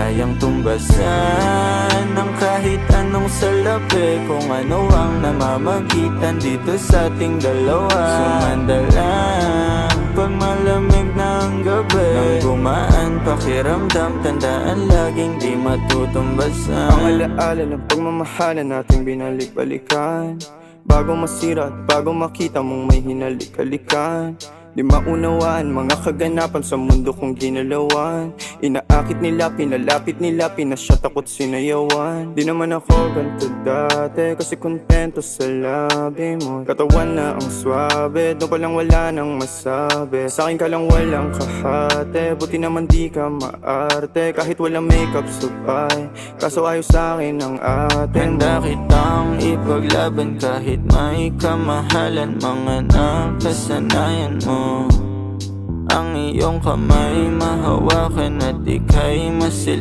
kayang tumbasan ng kahit anong salapi. Kung ano ang namamagitan dito sa ating dalawa. Sumanda lang pag malamig na ang gabi. Nang gumaan pakiramdam, tandaan laging di matutumbasan. Ang alaala ng pagmamahalan nating binalik-balikan, bago masira at bago makita mong may hinalik-halikan. Di maunawaan mga kaganapan sa mundo kong ginalawan. Inaakit nila, pinalapit nila, pinasya takot sinayawan. Di naman ako ganito dati, kasi kontento sa labi mo. Katawan na ang swabe, doon pa lang wala nang masabi. Sa'kin ka lang walang kahate, buti naman di ka maarte. Kahit walang makeup sabay, kaso ayos sa'kin ang atin. Handa kitang ipaglaban kahit may kamahalan. Mga nakasanayan mo ang iyong kamay mahawakan at ika'y masil